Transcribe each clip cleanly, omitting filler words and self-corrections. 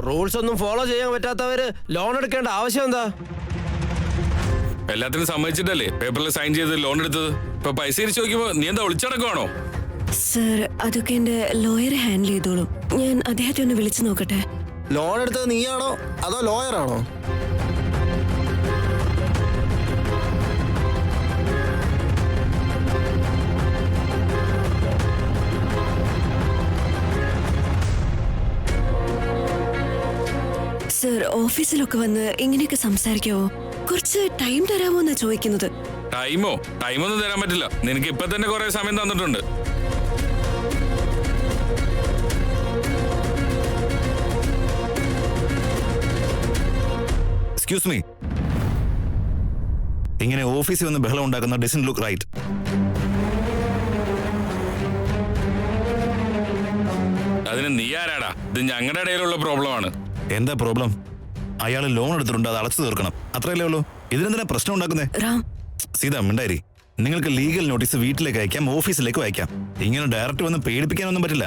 Rules ഒന്നും follow ചെയ്യാൻ പറ്റാത്തവര് loan എടുക്കേണ്ട ആവശ്യം എന്താ? എല്ലാത്തിനും സമ്മതിച്ചിട്ടല്ലേ പേപ്പറിൽ സൈൻ ചെയ്ത് ലോൺ എടുത്തത്. ഇപ്പൊ പൈസ തിരിച്ചു നോക്കിയപ്പോ നീ എന്താ ഒളിച്ചടക്കമാണോ? സർ, അതൊക്കെ എന്റെ ലോയർ ഹാൻഡിൽ ചെയ്തോളും. ഞാൻ അദ്ദേഹത്തെ ഒന്ന് വിളിച്ചു നോക്കട്ടെ. ലോൺ എടുത്തത് നീയാണോ അതോ ലോയറാണോ? സർ, ഓഫീസിലൊക്കെ വന്ന് ഇങ്ങനെയൊക്കെ സംസാരിക്കാവോ? കുറച്ച് ടൈം തരാമോ എന്നാ ചോദിക്കുന്നത്. ടൈമൊന്നും തരാൻ പറ്റില്ല. നിനക്ക് ഇപ്പൊ തന്നെ കുറെ സമയം തന്നിട്ടുണ്ട്. എക്സ്ക്യൂസ് മീ, ഇങ്ങനെ ഓഫീസിൽ വന്ന് ബഹളം ഉണ്ടാക്കുന്ന ഡസന്റ് ലുക്ക് റൈറ്റ്. അതിന് നീ ആരാടാ? ഇത് ഞങ്ങളുടെ ഇടയിലുള്ള പ്രോബ്ലമാണ്. എന്താ പ്രോബ്ലം? അയാൾ ലോൺ എടുത്തിട്ടുണ്ട്, അത് അടച്ചു തീർക്കണം, അത്രയല്ലേ ഉള്ളൂ. ഇതിനെന്തിനാ പ്രശ്നം ഉണ്ടാക്കുന്നേ? സീത, മിണ്ടായി. നിങ്ങൾക്ക് ലീഗൽ നോട്ടീസ് വീട്ടിലേക്ക് അയക്കാം, ഓഫീസിലേക്ക് അയക്കാം. ഇങ്ങനെ ഡയറക്റ്റ് വന്ന് പേടിപ്പിക്കാനൊന്നും പറ്റില്ല.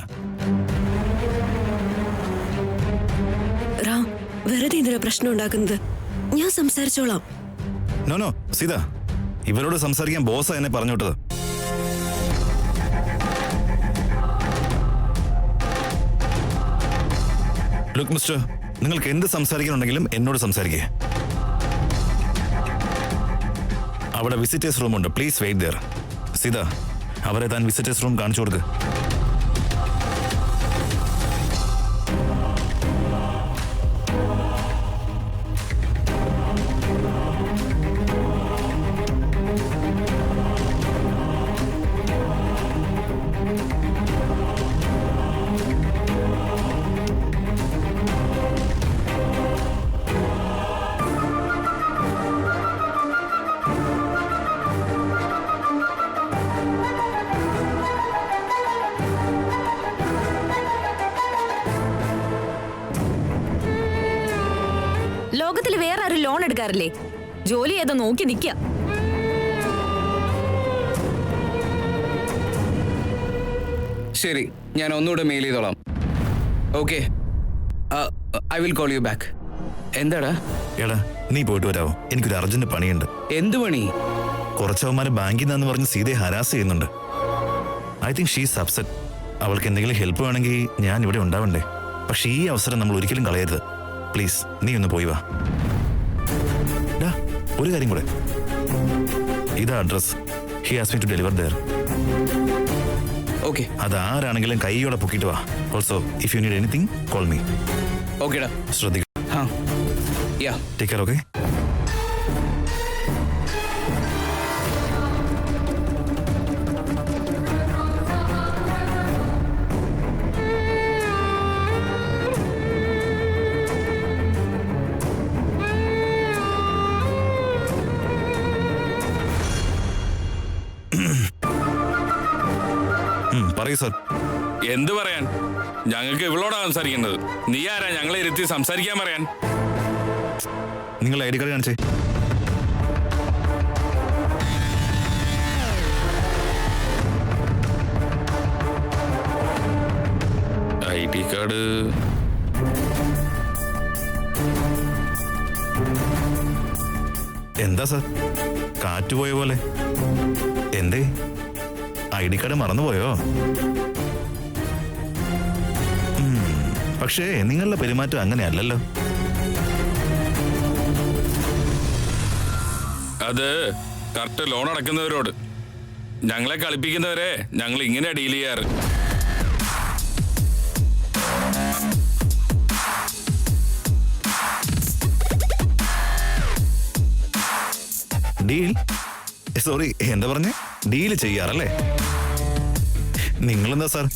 റാം, വെറുതെ എന്തിനാ പ്രശ്നം ഉണ്ടാക്കുന്നത്? ഞാൻ സംസാരിച്ചോളാം. നോ സീത, ഇവരോട് സംസാരിക്കാൻ ബോസാ എന്നെ പറഞ്ഞു വിട്ടത്. ലുക്ക് മിസ്റ്റർ, നിങ്ങൾക്ക് എന്ത് സംസാരിക്കാനുണ്ടെങ്കിലും എന്നോട് സംസാരിക്കേ. അവിടെ വിസിറ്റേഴ്സ് റൂം ഉണ്ട്, പ്ലീസ് വെയിറ്റ് ദെയർ. സീത, അവരെ താൻ വിസിറ്റേഴ്സ് റൂം കാണിച്ചു കൊടുക്ക്. ലോകത്തിൽ വേറെ ആരും ലോൺ എടുക്കാറില്ലേ? ജോലി ചെയ്ത് നോക്കി നിൽക്കുക. ശരി, ഞാൻ ഒന്നുകൂടെ മെയിൽ ചെയ്തോളാം. Okay, I will call you back. എന്താടാ? എടാ, നീ പോയിട്ട് വരാവോ? എനിക്കൊരു അർജന്റ് പണിയുണ്ട്. എന്ത് പണി? കുറച്ചവന്മാര് ബാങ്കിൽ നിന്നു പറഞ്ഞ് സീതയെ ഹരാസ് ചെയ്യുന്നുണ്ട്. I think she's upset. അവൾക്ക് എന്തെങ്കിലും ഹെൽപ്പ് വേണമെങ്കിൽ ഞാൻ ഇവിടെ ഉണ്ടാവണ്ടേ. പക്ഷെ ഈ അവസരം നമ്മൾ ഒരിക്കലും കളയരുത്. പ്ലീസ്, നീ ഒന്ന് പോയി വാ. ഒരു കാര്യം കൂടെ, ഇതാ address. He asked me to deliver there. Okay, അതാരാണെങ്കിലും കൈയോടെ പൊക്കിട്ട് വാ. Also if you need anything call me. ഓക്കെടാ. ശ്രദ്ധിക്കുക. Take care. ഓക്കെ. പറയൂ സർ. എന്ത് പറയാൻ? ഞങ്ങൾക്ക് ഇവളോടാ സംസാരിക്കേണ്ടത്. നീ ആരാ ഞങ്ങളെ ഇരുത്തി സംസാരിക്കാൻ പറയാൻ? നിങ്ങൾ ഐ ഡി കാർഡ് കാണിച്ചേ. ID കാർഡ് എന്താ സർ, കാറ്റുപോയ പോലെ? എന്തേ, ID കാർഡ് മറന്നുപോയോ? പക്ഷേ നിങ്ങളുടെ പെരുമാറ്റം അങ്ങനെയല്ലല്ലോ. അത് കറക്റ്റ് ലോൺ അടക്കുന്നവരോട്. ഞങ്ങളെ കളിപ്പിക്കുന്നവരെ ഞങ്ങൾ ഇങ്ങനെ ഡീൽ ചെയ്യാറ്. ഡീൽ? സോറി, എന്താ പറഞ്ഞേ? ഡീല് ചെയ്യാറല്ലേ? നിങ്ങളെന്താ സാർ,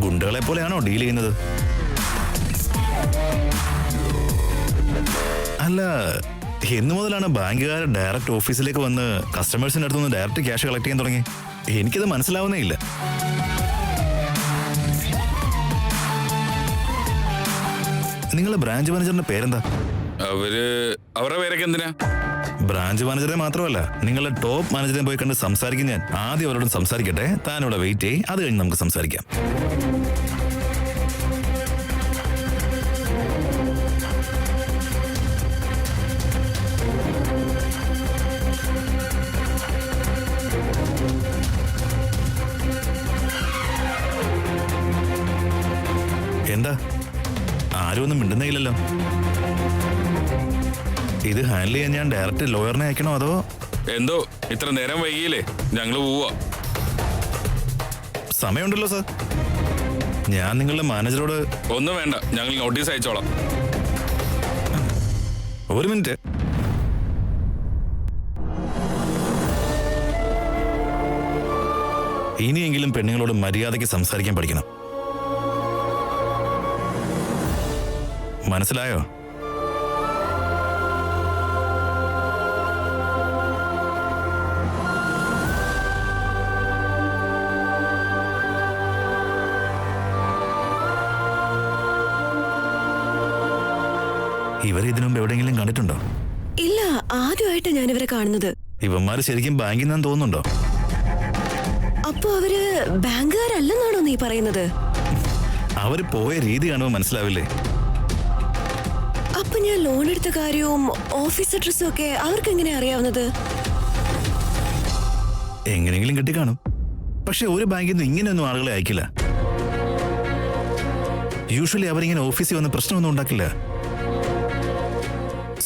ഗുണ്ടകളെ പോലെയാണോ ഡീൽ ചെയ്യുന്നത്? അല്ല, എന്ന് മുതലാണ് ബാങ്കുകാർ ഡയറക്റ്റ് ഓഫീസിലേക്ക് വന്ന് കസ്റ്റമേഴ്സിന്റെ അടുത്തുനിന്ന് ഡയറക്റ്റ് ക്യാഷ് കളക്ട് ചെയ്യാൻ തുടങ്ങി? എനിക്കത് മനസ്സിലാവുന്നേ ഇല്ല. നിങ്ങളുടെ ബ്രാഞ്ച് മാനേജറിന്റെ പേരെന്താ? അവരുടെ പേരൊക്കെ എന്തിനാ? ബ്രാഞ്ച് മാനേജറെ മാത്രമല്ല, നിങ്ങളുടെ ടോപ്പ് മാനേജറെ പോയി കണ്ട് സംസാരിക്കും. ഞാൻ ആദ്യം അവരോട് സംസാരിക്കട്ടെ. താനിവിടെ വെയിറ്റ് ചെയ്യ്, അത് കഴിഞ്ഞ് നമുക്ക് സംസാരിക്കാം. എന്താ ആരും ഒന്നും മിണ്ടുന്നില്ലല്ലോ. ഇത് ഹാൻഡിൽ ചെയ്യാൻ ഞാൻ ഡയറക്റ്റ് ലോയറിനെ അയക്കണോ അതോ? എന്തോ ഇത്ര നേരം വൈകിയില്ലേ, ഞങ്ങള് പോവാ. സമയമുണ്ടല്ലോ സാർ. ഞാൻ നിങ്ങളുടെ മാനേജറോട്. ഒന്നും വേണ്ട, ഞങ്ങൾ നോട്ടീസ് അയച്ചോളാം. ഒരു മിനിറ്റ്. ഇനിയെങ്കിലും പെണ്ണുങ്ങളോട് മര്യാദയ്ക്ക് സംസാരിക്കാൻ പഠിക്കണം. മനസ്സിലായോ? ഇവരെ ഇതിനു മുമ്പ് എവിടെയെങ്കിലും കണ്ടിട്ടുണ്ടോ? ഇല്ല, ആദ്യമായിട്ട് ഞാൻ ഇവരെ കാണുന്നത്. ഇവന്മാര് ശരിക്കും ബാങ്കിൽ നിന്നാന്ന് തോന്നുന്നുണ്ടോ? അപ്പൊ അവര് ബാങ്കുകാരല്ലെന്നാണോ നീ പറയുന്നത്? അവര് പോയ രീതി കാണുമ്പോൾ മനസ്സിലാവില്ലേ? അപ്പൊ ഞാൻ ലോൺ എടുത്ത കാര്യവും ഓഫീസ് അഡ്രസ്സും ഒക്കെ അവർക്ക് എങ്ങനെ അറിയാവുന്നത്? എങ്ങനെയെങ്കിലും കിട്ടിക്കാണും. പക്ഷെ ഒരു ബാങ്കിൽ നിന്ന് ഇങ്ങനെയൊന്നും ആളുകളെ അയക്കില്ല. യൂഷ്വലി അവരിങ്ങനെ ഓഫീസിൽ വന്ന് പ്രശ്നമൊന്നും ഉണ്ടാക്കില്ല.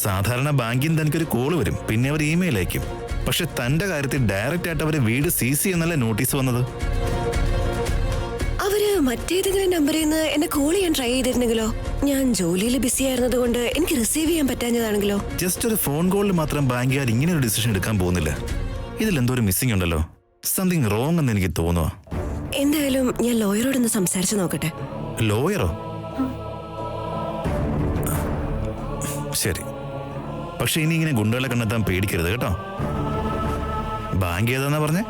സാധാരണ ബാങ്കിൽ നിന്ന് തനിക്കൊരു കോള് വരും, പിന്നെ അവർ ഇമെയിൽ അയക്കും. പക്ഷെ തന്റെ കാര്യത്തിൽ ഡയറക്റ്റ് ആയിട്ട് അവര് വീട് CC എന്നല്ല നോട്ടീസ് വന്നത്. അവര് മറ്റേതെങ്കിലും നമ്പറിൽ നിന്ന് എന്നെ കോൾ ചെയ്യാൻ ട്രൈ ചെയ്തിരുന്നെങ്കിലോ? ഞാൻ ജോലിയിൽ ബിസി ആയിരുന്നത് കൊണ്ട് എനിക്ക് റിസീവ് ചെയ്യാൻ പറ്റാഞ്ഞതാണെങ്കിലോ? ജസ്റ്റ് ഒരു ഫോൺ കോളിൽ മാത്രം ബാങ്കുകാർ ഇങ്ങനെ ഒരു ഡിസിഷൻ എടുക്കാൻ പോകുന്നില്ല. ഇതിലെന്തോ ഒരു മിസ്സിംഗ് ഉണ്ടല്ലോ. സംതിങ് റോങ് എന്ന് എനിക്ക് തോന്നുക. എന്തായാലും ഞാൻ ലോയറോടൊന്ന് സംസാരിച്ചു നോക്കട്ടെ. ലോയറോ? ശരി, പക്ഷെ ഇനി ഇങ്ങനെ ഗുണ്ടകളെ കണ്ടെത്താൻ പേടിക്കരുത് കേട്ടോ. ബാങ്ക് ഏതാന്നാ പറഞ്ഞേ?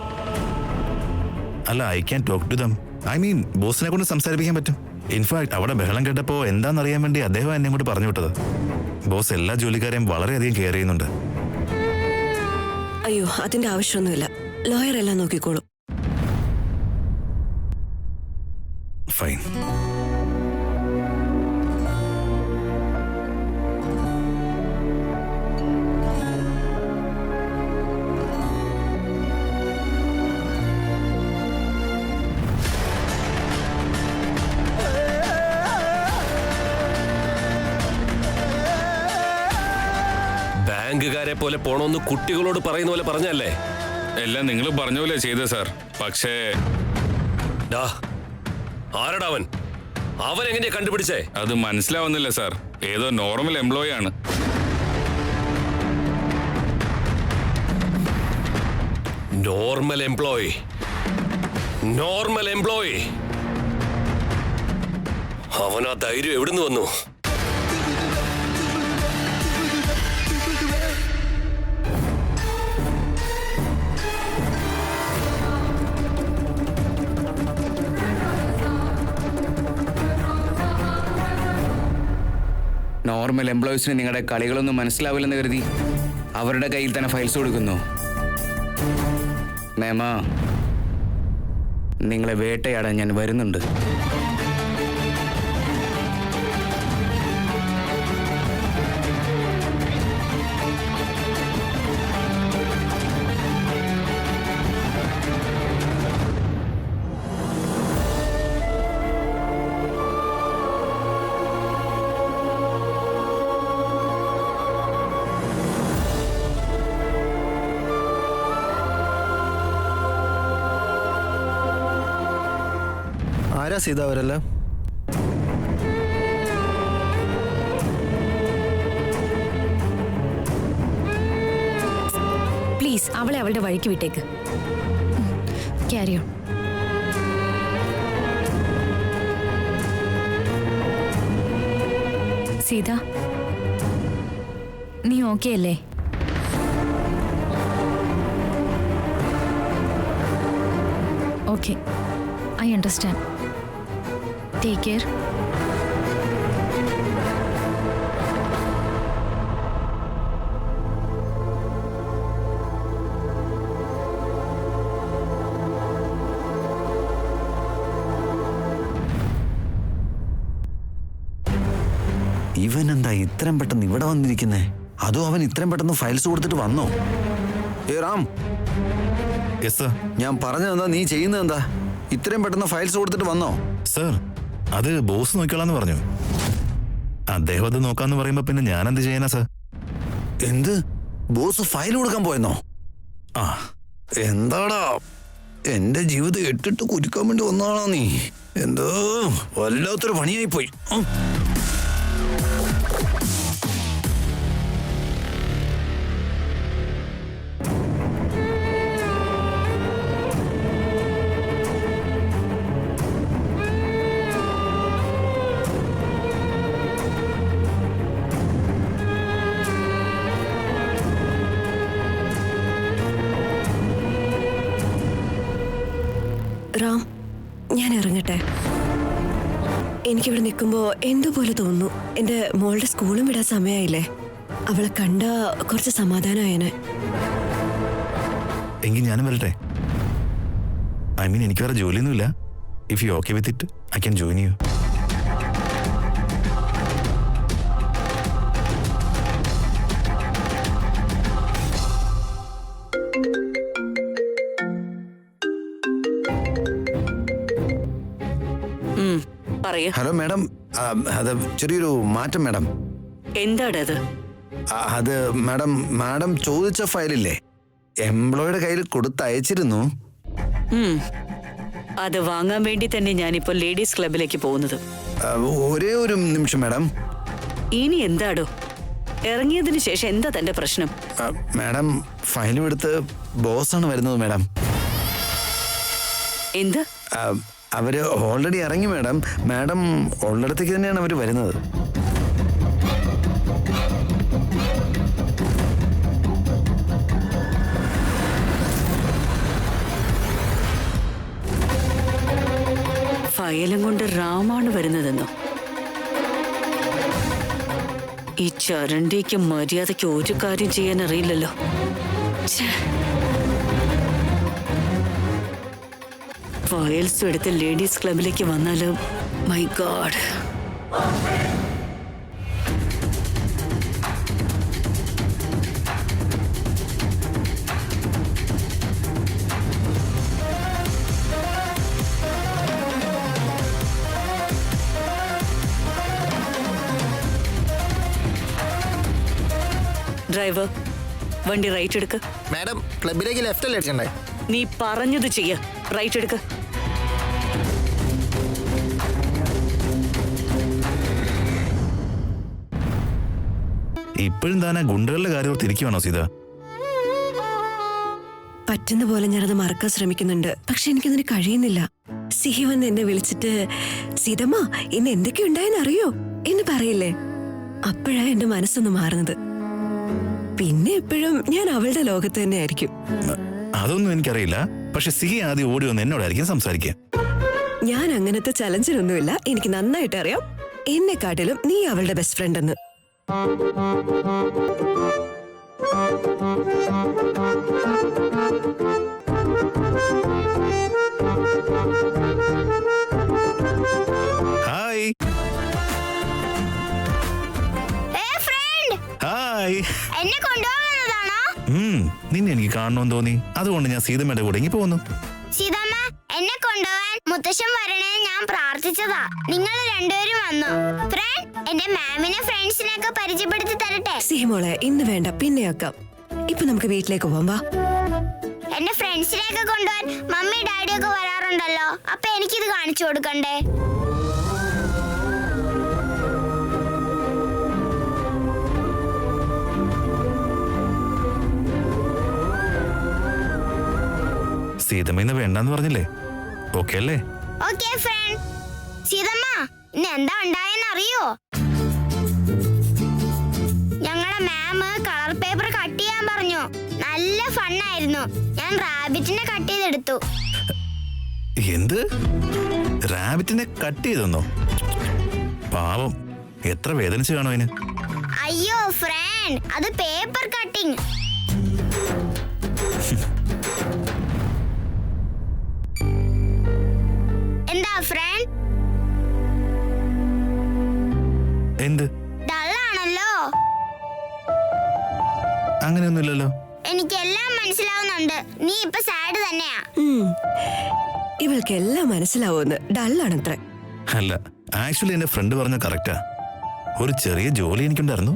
അല്ല, I can talk to them. I mean ബോസിനെ കൊണ്ട് സംസാരിപ്പിക്കാൻ പറ്റും. ഇൻഫാക്ട് അവിടെ ബഹളം കേട്ടപ്പോ എന്താണെന്നറിയാൻ വേണ്ടി അദ്ദേഹം എന്നെ കൂടി പറഞ്ഞു വിട്ടത്. ബോസ് എല്ലാ ജോലിക്കാരെയും വളരെയധികം കെയർ ചെയ്യുന്നുണ്ട്. അയ്യോ, അതിന്റെ ആവശ്യമൊന്നുമില്ല. ലോയർ എല്ലാം നോക്കിക്കോളും. ഫൈൻ. ബാങ്കുകാരെ പോലെ പോണോന്ന് കുട്ടികളോട് പറയുന്ന പോലെ പറഞ്ഞല്ലേ? എല്ലാം നിങ്ങൾ പറഞ്ഞ പോലെ ചെയ്തേ സാർ. പക്ഷേ ആരടാ അവൻ? അവൻ എങ്ങനെയാ കണ്ടുപിടിച്ചേ? അത് മനസ്സിലാവുന്നില്ല സാർ. ഏതോ നോർമൽ എംപ്ലോയി ആണ്. Normal employee? Normal employee? അവൻ ആ ധൈര്യം എവിടുന്ന് വന്നു? നോർമൽ എംപ്ലോയീസിന് നിങ്ങളുടെ കളികളൊന്നും മനസ്സിലാവില്ലെന്ന് കരുതി അവരുടെ കയ്യിൽ തന്നെ ഫയൽസ് കൊടുക്കുന്നു. മേമ, നിങ്ങളെ വേട്ടയാടാൻ ഞാൻ വരുന്നുണ്ട്. ആരാ സീത അവരെല്ലാം? പ്ലീസ് അവളെ അവളുടെ വഴിക്ക് വിട്ടേക്ക്. Carry on. സീത, നീ ഓക്കെ അല്ലേ? Okay, I understand. Take care. ഇവൻ എന്താ ഇത്രയും പെട്ടെന്ന് ഇവിടെ വന്നിരിക്കുന്നേ? അതോ അവൻ ഇത്രയും പെട്ടെന്ന് ഫയൽസ് കൊടുത്തിട്ട് വന്നോ? ഏ റാം, യെസ് സർ. ഞാൻ പറഞ്ഞതെന്താ, നീ ചെയ്യുന്നത് എന്താ? ഇത്രയും പെട്ടെന്ന് ഫയൽസ് കൊടുത്തിട്ട് വന്നോ? സർ, അത് ബോസ് നോക്കിക്കോളാന്ന് പറഞ്ഞു. അദ്ദേഹം അത് നോക്കാന്ന് പറയുമ്പോ പിന്നെ ഞാൻ എന്ത് ചെയ്യാനാ സാർ? എന്ത്, ബോസ് ഫയൽ കൊടുക്കാൻ പോയെന്നോ? ആ, എന്താടാ എന്റെ ജീവിതം ഇട്ടിട്ട് കുരുക്കാൻ വേണ്ടി വന്നാണോ നീ? എന്തോ വല്ലാത്തൊരു പണിയായി പോയി. റാം, ഞാൻ ഇറങ്ങട്ടെ. എനിക്കിവിടെ നിൽക്കുമ്പോ എന്തോ പോലെ തോന്നുന്നു. എന്റെ മോളുടെ സ്കൂളും വിടാൻ സമയമായില്ലേ. അവളെ കണ്ട കുറച്ച് സമാധാനമായേനെ. എങ്കിൽ ഞാനും വരട്ടെ. ഐ മീൻ, എനിക്ക് വേറെ ജോലിയൊന്നുമില്ല. If you okay with it, I can join you. പറയൂ. ഹലോ മാഡം, അത് ചെറിയൊരു മാറ്റം മാഡം. എന്താടത്? അത് മാഡം, മാഡം ചോദിച്ച ഫയലില്ലേ, എംപ്ലോയിയുടെ കയ്യിൽ കൊടുത്തയച്ചിരുന്നു. അത് വാങ്ങാൻ വേണ്ടി തന്നെ ഞാനിപ്പോ ലേഡീസ് ക്ലബിലേക്ക് പോകുന്നത്. ഒരേ ഒരു നിമിഷം മാഡം. ഇനി എന്താടോ? ഇറങ്ങിയതിന് ശേഷം എന്താ തന്റെ പ്രശ്നം? മാഡം, ഫയലും എടുത്ത് ബോസാണ് വരുന്നത് മാഡം. എന്ത്? അവര് ഓൾറെഡി ഇറങ്ങി മാഡം. മാഡം ഉള്ളിടത്തേക്ക് തന്നെയാണ് അവര് വരുന്നത്. ഫയലും കൊണ്ട് റാമാണ് വരുന്നതെന്നോ? ഈ ചരണ്ടിക്ക് മര്യാദയ്ക്ക് ഒരു കാര്യം ചെയ്യാൻ അറിയില്ലല്ലോ. ഫയൽസ് എടുത്ത് ലേഡീസ് ക്ലബിലേക്ക് വന്നാലും മൈ ഗോഡ്. ഡ്രൈവർ, വണ്ടി റൈറ്റ് എടുക്ക്. മാഡം, ക്ലബിലേക്ക് ലെഫ്റ്റ് അല്ലേ എടുക്കണ്ടേ? നീ പറഞ്ഞത് ചെയ്യ. റൈറ്റ് എടുക്ക്. ഇപ്പോഴും താനാ ഗുണ്ടകളുടെ കാര്യം ഓർത്തിരിക്കുവാണോ സീത? പറ്റുന്ന പോലെ ഞാനത് മറക്കാൻ ശ്രമിക്കുന്നുണ്ട്. പക്ഷെ എനിക്കതിന് കഴിയുന്നില്ല. സിഹി വന്ന് എന്നെ വിളിച്ചിട്ട്, സീതമ്മ ഇന്ന് എന്തൊക്കെ ഉണ്ടായെന്ന് അറിയോ എന്ന് പറയില്ലേ, അപ്പോഴാ എന്റെ മനസ്സൊന്ന് മാറുന്നത്. പിന്നെ എപ്പോഴും ഞാൻ അവളുടെ ലോകത്ത് തന്നെ ആയിരിക്കും. അതൊന്നും എനിക്കറിയില്ല. പക്ഷെ സിഹി ആദ്യം ഓടി വന്ന് എന്നോടായിരിക്കും സംസാരിക്കുക. ഞാൻ അങ്ങനത്തെ ചലഞ്ചിനൊന്നുമില്ല. എനിക്ക് നന്നായിട്ട് അറിയാം എന്നെക്കാട്ടിലും നീ അവളുടെ ബെസ്റ്റ് ഫ്രണ്ട് എന്ന്. ഹായ്. ഹായ്. എന്നെ കൊണ്ടുപോകുന്നതാണോ? നിന്നെ എനിക്ക് കാണണമെന്ന് തോന്നി, അതുകൊണ്ട് ഞാൻ സീതമ്മയുടെ കൂടെ ഇങ്ങ് പോകുന്നു. സീതമ്മ, എന്നെ കൊണ്ടുപോകാൻ മുത്തശ്ശൻ വരണേ ഞാൻ പ്രാർത്ഥിച്ചതാ. നിങ്ങൾ രണ്ടുപേരും വന്നോ? ഫ്രണ്ട്, എന്റെ മാമിനെ ഫ്രണ്ട്സിനെയൊക്കെ പരിചയപ്പെടുത്തി തരട്ടെ? സിഹിമോളെ, ഇന്ന് വേണ്ട, പിന്നെ ആക്കാം. ഇപ്പൊ നമുക്ക് വീട്ടിലേക്ക് പോവാം. വാ. എന്റെ ഫ്രണ്ട്സിനെയൊക്കെ കൊണ്ടുപോകാൻ മമ്മി ഡാഡിയൊക്കെ വരാറുണ്ടല്ലോ. അപ്പൊ എനിക്കിത് കാണിച്ചു കൊടുക്കണ്ടേ? സീതമ്മ ഇന്ന് വേണ്ടെന്ന് പറഞ്ഞില്ലേ? ഓക്കെ അല്ലേ? Okay front. സീതമ്മ, ഇന്ന് എന്താ ഉണ്ടായെന്ന് അറിയോ? ഞങ്ങളുടെ മാം കളർ പേപ്പർ കട്ട് ചെയ്യാൻ പറഞ്ഞു. നല്ല ഫണ്ണായിരുന്നു. ഞാൻ റാബിറ്റിനെ കട്ട് ചെയ്തെടുത്തു. എന്ത്? റാബിറ്റിനെ കട്ട് ചെയ്തെന്നോ? പാവം, എത്ര വേദനിച്ചു കാണോ അതിന്? അയ്യോ ഫ്രണ്ട്, അത് പേപ്പർ കട്ടിങ്. എന്താ ഫ്രണ്ട്? എന്ത്? ഡള്ളാണല്ലോ. അങ്ങനെയൊന്നുമില്ലല്ലോ. എനിക്കെല്ലാം മനസ്സിലാവുന്നുണ്ട്. നീ ഇപ്പൊ സാഡ് തന്നെയാ. ഇവൾക്ക് എല്ലാം മനസ്സിലാവുമെന്ന്. ഡള്ളാണത്രേ. അല്ല, ആക്ച്വലി എന്റെ ഫ്രണ്ട് പറഞ്ഞ കറക്റ്റാ. ഒരു ചെറിയ ജോലി എനിക്കുണ്ടായിരുന്നു,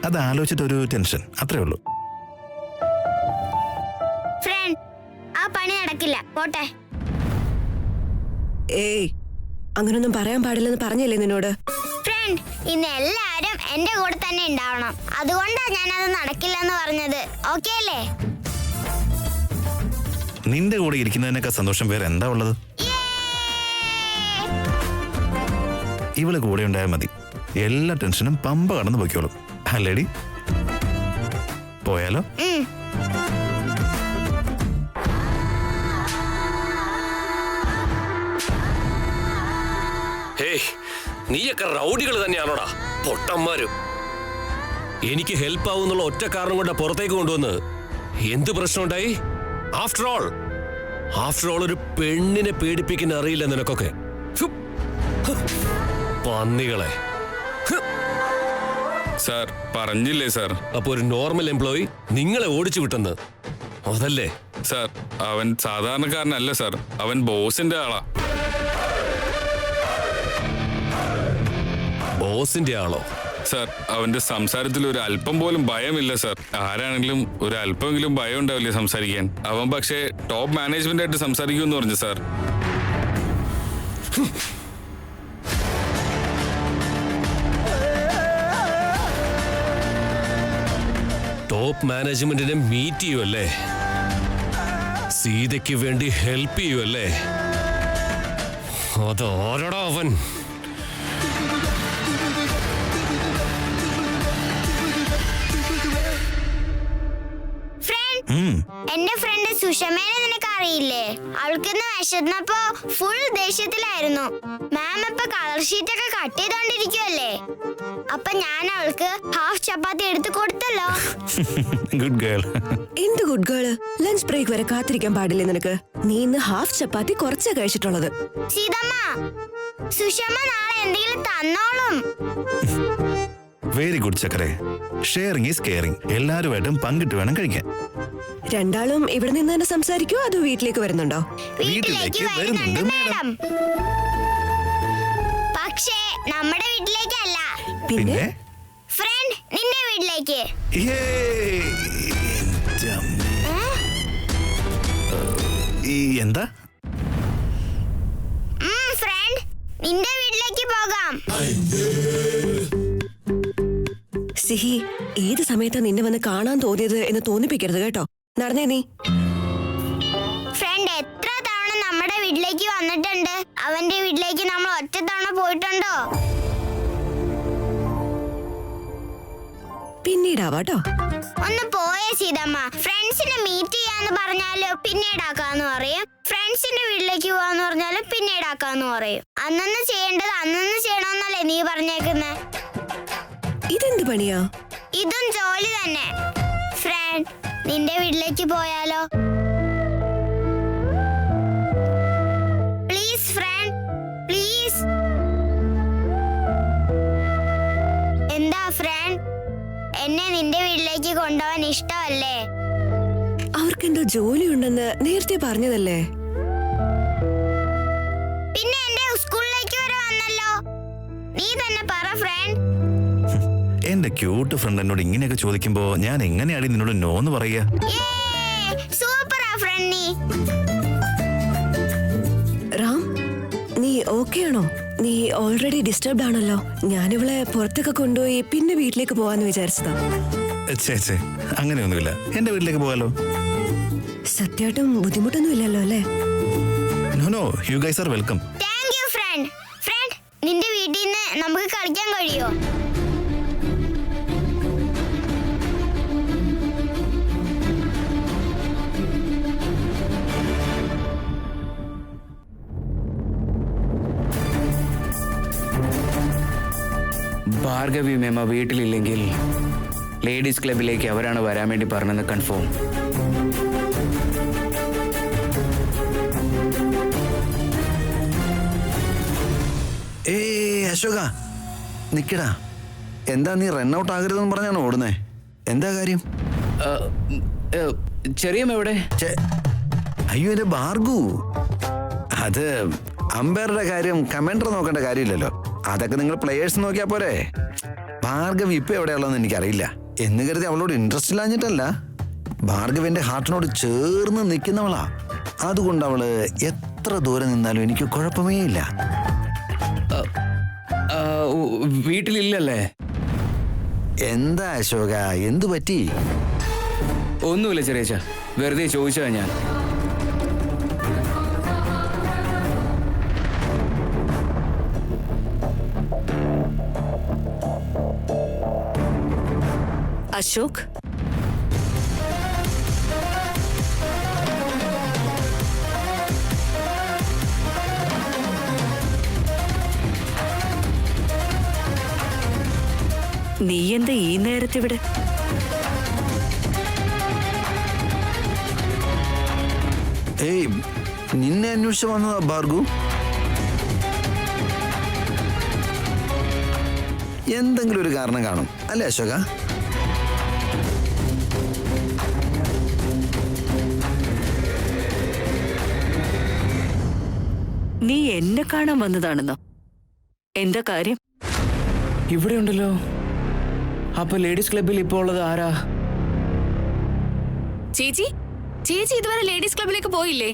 അത് ആലോചിച്ചിട്ടൊരു ടെൻഷൻ, അത്രേ ഉള്ളൂ. ഫ്രണ്ട്, ആ പണി നടക്കില്ല, പോട്ടെ. ഏയ്, അങ്ങനൊന്നും പറയാൻ പാടില്ലെന്ന് പറഞ്ഞില്ലേ നിന്നോട്? ഫ്രണ്ട്, ഇന്ന് എല്ലാരും എന്റെ കൂടെ തന്നെ ഉണ്ടാവണം. അതുകൊണ്ടാണ് ഞാനത് നടക്കില്ലെന്ന് പറഞ്ഞത്. ഓക്കെ അല്ലേ? നിന്റെ കൂടെ ഇരിക്കുന്നതിനൊക്കെ സന്തോഷം വേറെ എന്താ ഉള്ളത്? ഇവള് കൂടെ ഉണ്ടായാൽ മതി, എല്ലാ ടെൻഷനും പമ്പ കടന്നു പോയിക്കോളും. അല്ലേടി? പോയാലോ? ഹേയ്, നീയൊക്കെ റൗഡികൾ തന്നെയാണോടാ, പൊട്ടന്മാരും. എനിക്ക് ഹെൽപ്പ് ആവുന്നുള്ള ഒറ്റ കാരണം കൊണ്ട് പുറത്തേക്ക് കൊണ്ടുവന്ന് എന്ത് പ്രശ്നമുണ്ടായി? ആഫ്റ്റർ ഓൾ ഒരു പെണ്ണിനെ പേടിപ്പിക്കാൻ അറിയില്ല നിനക്കൊക്കെ. ഹും. ഹ്. പന്നികളെ. ഹ്. സാർ പറഞ്ഞില്ലേ സാർ? അപ്പൊ ഒരു നോർമൽ എംപ്ലോയി നിങ്ങളെ ഓടിച്ചു വിട്ടെന്ന്, അതല്ലേ? സാർ, അവൻ സാധാരണക്കാരനല്ല സാർ, അവൻ ബോസിന്റെ ആളാ. ബോസിന്റെ ആളോ? സാർ, അവന്റെ സംസാരത്തിൽ ഒരു അല്പം പോലും ഭയമില്ല സാർ. ആരാണെങ്കിലും ഒരു അല്പമെങ്കിലും ഭയം ഉണ്ടാവില്ലേ സംസാരിക്കാൻ? അവൻ പക്ഷേ ടോപ്പ് മാനേജ്മെന്റ് ആയിട്ട് സംസാരിക്കുമെന്ന് പറഞ്ഞു സാർ. ടോപ്പ് മാനേജ്മെന്റിനെ മീറ്റ് ചെയ്യുമല്ലേ? സീതയ്ക്ക് വേണ്ടി ഹെൽപ്പ് ചെയ്യുമല്ലേ? അതാരടാ അവൻ? എന്റെ ഫ്രണ്ട് സുഷമേനെ നിനക്ക് അറിയില്ലേ? അവൾക്കിന്ന് വിശന്നപ്പോ ഫുൾ ദേഷ്യത്തിലായിരുന്നു. മാം ഇപ്പൊ കളർ ഷീറ്റ് ഒക്കെ കട്ട് ചെയ്തോണ്ടിരിക്കുവല്ലേ, അപ്പൊ ഞാൻ അവൾക്ക് ഹാഫ് ചപ്പാത്തി എടുത്തു കൊടുത്തല്ലോ. Good girl. എന്ത് ഗുഡ് ഗേള്? ലഞ്ച് ബ്രേക്ക് വരെ കാത്തിരിക്കാൻ പാടില്ലേ നിനക്ക്? നീ ഇന്ന് ഹാഫ് ചപ്പാത്തി കുറച്ചാ കഴിച്ചിട്ടുള്ളത്. സീതമ്മ, സുഷമ നാളെ എന്തെങ്കിലും തന്നോളും. വെരി ഗുഡ് ചക്കരെ. Sharing is caring. എല്ലാവരുമായിട്ടും പങ്കിട്ട് വേണം കഴിക്കാൻ. രണ്ടാളും ഇവിടെ നിന്ന് തന്നെ സംസാരിക്കോ അതോ വീട്ടിലേക്ക് വരുന്നുണ്ടോ? വീട്ടിലേക്ക് വരുന്നുണ്ട് മാഡം, പക്ഷേ നമ്മുടെ വീട്ടിലേക്കല്ല. പിന്നെ ഫ്രണ്ട്, നിന്റെ വീട്ടിലേക്ക്. എന്താ ഫ്രണ്ട്, നിന്റെ വീട്ടിലേക്ക് പോകാം. സിഹി, ഏത് സമയത്താ നിന്നെ വന്ന് കാണാൻ തോന്നിയത് എന്ന് തോന്നിപ്പിക്കരുത് കേട്ടോ. നടന്നേ നീ. ഫ്രണ്ട് എത്ര തവണ നമ്മുടെ വീട്ടിലേക്ക് വന്നിട്ടുണ്ട്. അവന്റെ വീട്ടിലേക്ക് നമ്മൾ ഒറ്റ തവണ പോയിട്ടുണ്ടോ? പിന്നീടാവാട്ടോ. ഒന്ന് പോയേ സീതമ്മ. ഫ്രണ്ട്സിനെ മീറ്റ് ചെയ്യാന്ന് പറഞ്ഞാല് പിന്നീടാക്കാന്ന് പറയും, ഫ്രണ്ട്സിന്റെ വീട്ടിലേക്ക് പോവാന്ന് പറഞ്ഞാല് പിന്നീടാക്കാന്ന് പറയും. അന്നന്ന് ചെയ്യേണ്ടത് അന്നന്ന് ചെയ്യണമെന്നല്ലേ നീ പറഞ്ഞേക്കുന്നേ? ഇതെന്ത് പണിയാ? ഇതും ജോലി തന്നെ. ഫ്രണ്ട്, നിന്റെ വീട്ടിലേക്ക് പോയാലോ? Please friend, please. എന്താ ഫ്രണ്ട്, എന്നെ നിന്റെ വീട്ടിലേക്ക് കൊണ്ടുപോവാൻ ഇഷ്ടമല്ലേ? അവർക്കെന്തോ ജോലിയുണ്ടെന്ന് നേരത്തെ പറഞ്ഞതല്ലേ? പിന്നെ എന്റെ സ്കൂളിലേക്ക് വരെ വന്നല്ലോ. നീ തന്നെ പറ ഫ്രണ്ട്. എന്റെ ക്യൂട്ട് ഫ്രണ്ട് എന്നോട് ഇങ്ങനെയൊക്കെ ചോദിക്കുമ്പോ ഞാൻ എങ്ങനെയാണ് നിന്നോട് നോ എന്ന് പറയാ? സൂപ്പറാ ഫ്രണ്ട് നീ. റാം, നീ ഓക്കെ ആണോ? നീ ഓൾറെഡി ഡിസ്റ്റർബ്ഡ് ആണല്ലോ. ഞാനിവളെ പുറത്തൊക്കെ കൊണ്ടുപോയി പിന്നെ വീട്ടിലേക്ക് പോവാന്ന് വിചാരിച്ചതാ. ചേ, അങ്ങനെയൊന്നുമില്ല. എന്റെ വീട്ടിലേക്ക് പോകാലോ. സത്യമായിട്ടും ബുദ്ധിമുട്ടൊന്നും ഇല്ലല്ലോ അല്ലേ? No, you guys are welcome. Thank you friend. Friend, നിന്റെ വീട്ടിൽ നിന്ന് നമുക്ക് കളിക്കാൻ കഴിയോ? ഭാർഗവി മേമ വീട്ടിലില്ലെങ്കിൽ ലേഡീസ് ക്ലബിലേക്ക് അവരാണ് വരാൻ വേണ്ടി പറഞ്ഞെന്ന് കൺഫേം. അശോക നിക്കടാ. എന്താ നീ റൺഔട്ട് ആകരുതെന്ന് പറഞ്ഞാണ് ഓടുന്നേ? എന്താ കാര്യം? ചെറിയം എവിടെ? അയ്യോ എന്റെ ഭാർഗു, അത് അമ്പയറുടെ കാര്യം കമന്റർ നോക്കേണ്ട കാര്യമില്ലല്ലോ. അതൊക്കെ നിങ്ങൾ പ്ലേയേഴ്സ് നോക്കിയാ പോരെ. ഭാർഗവ് ഇപ്പൊ എവിടെയുള്ളതെന്ന് എനിക്കറിയില്ല. എന്ന് കരുതി അവളോട് ഇൻട്രസ്റ്റ് ഇല്ലാഞ്ഞിട്ടല്ല, ഭാർഗവിന്റെ ഹാർട്ടിനോട് ചേർന്ന് നിൽക്കുന്നവളാ. അതുകൊണ്ട് അവള് എത്ര ദൂരെ നിന്നാലും എനിക്ക് കുഴപ്പമേ ഇല്ല. വീട്ടിലില്ലല്ലേ? എന്താ അശോക, എന്തു പറ്റി? ഒന്നുമില്ല ചെറിയച്ച, വെറുതെ ചോദിച്ചതാ ഞാൻ. അശോക്, നീ എന്താ ഈ നേരത്തിവിടെ? ഏയ്, നിന്നെ അന്വേഷിച്ച് വന്നതാ ഭാർഗു. എന്തെങ്കിലും ഒരു കാരണം കാണും അല്ലേ അശോക? നീ എന്നെ കാണാൻ വന്നതാണെന്നോ? എന്താ കാര്യം? ഇവിടെ ഉണ്ടല്ലോ. അപ്പൊ ലേഡീസ് ക്ലബിൽ ഇപ്പോൾ ഉള്ളത് ആരാ? ചേച്ചി ചേച്ചി ഇതുവരെ ലേഡീസ് ക്ലബിലേക്ക് പോയില്ലേ?